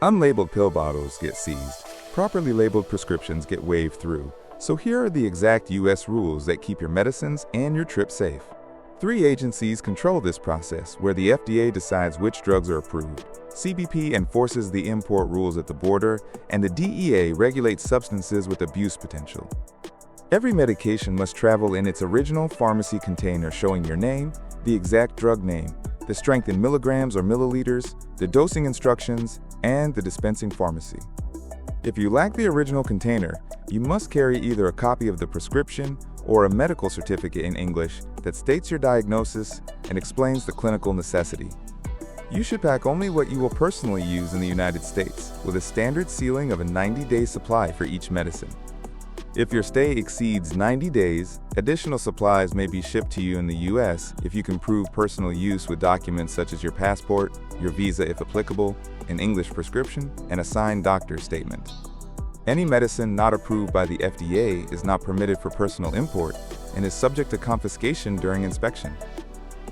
Unlabeled pill bottles get seized. Properly labeled prescriptions get waved through. So here are the exact U.S. rules that keep your medicines and your trip safe. 3 agencies control this process, where the FDA decides which drugs are approved. CBP enforces the import rules at the border, and the DEA regulates substances with abuse potential. Every medication must travel in its original pharmacy container showing your name, the exact drug name, the strength in milligrams or milliliters, the dosing instructions, and the dispensing pharmacy. If you lack the original container, you must carry either a copy of the prescription or a medical certificate in English that states your diagnosis and explains the clinical necessity. You should pack only what you will personally use in the United States, with a standard ceiling of a 90-day supply for each medicine. If your stay exceeds 90 days, additional supplies may be shipped to you in the U.S. if you can prove personal use with documents such as your passport, your visa if applicable, an English prescription, and a signed doctor's statement. Any medicine not approved by the FDA is not permitted for personal import and is subject to confiscation during inspection.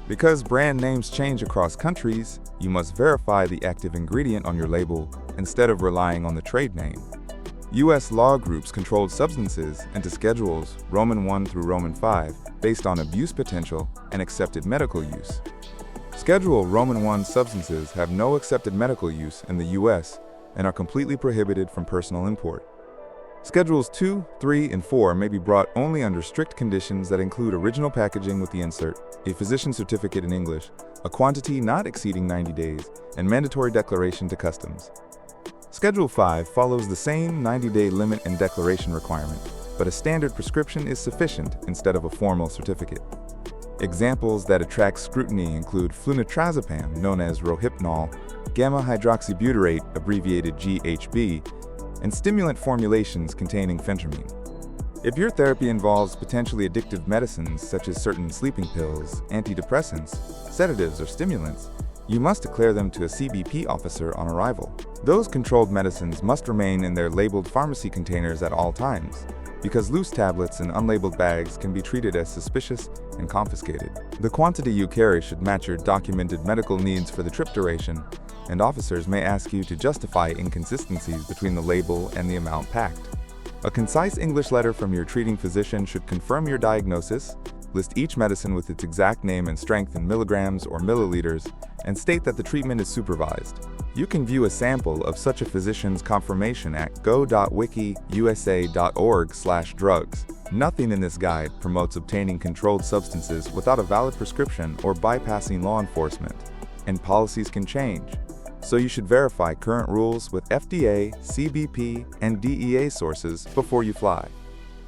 Because brand names change across countries, you must verify the active ingredient on your label instead of relying on the trade name. U.S. law groups controlled substances into schedules Roman 1 through Roman 5 based on abuse potential and accepted medical use. Schedule Roman 1 substances have no accepted medical use in the U.S. and are completely prohibited from personal import. Schedules 2, 3, and 4 may be brought only under strict conditions that include original packaging with the insert, a physician certificate in English, a quantity not exceeding 90 days, and mandatory declaration to customs. Schedule 5 follows the same 90-day limit and declaration requirement, but a standard prescription is sufficient instead of a formal certificate. Examples that attract scrutiny include flunitrazepam, known as Rohypnol, gamma-hydroxybutyrate, abbreviated GHB, and stimulant formulations containing phentermine. If your therapy involves potentially addictive medicines such as certain sleeping pills, antidepressants, sedatives, or stimulants, you must declare them to a CBP officer on arrival. Those controlled medicines must remain in their labeled pharmacy containers at all times, because loose tablets and unlabeled bags can be treated as suspicious and confiscated. The quantity you carry should match your documented medical needs for the trip duration, and officers may ask you to justify inconsistencies between the label and the amount packed. A concise English letter from your treating physician should confirm your diagnosis, list each medicine with its exact name and strength in milligrams or milliliters, and state that the treatment is supervised. You can view a sample of such a physician's confirmation at go.wikiusa.org/drugs. Nothing in this guide promotes obtaining controlled substances without a valid prescription or bypassing law enforcement, and policies can change. So you should verify current rules with FDA, CBP, and DEA sources before you fly.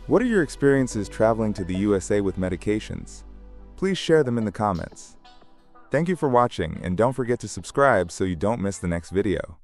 What are your experiences traveling to the USA with medications? Please share them in the comments. Thank you for watching, and don't forget to subscribe so you don't miss the next video.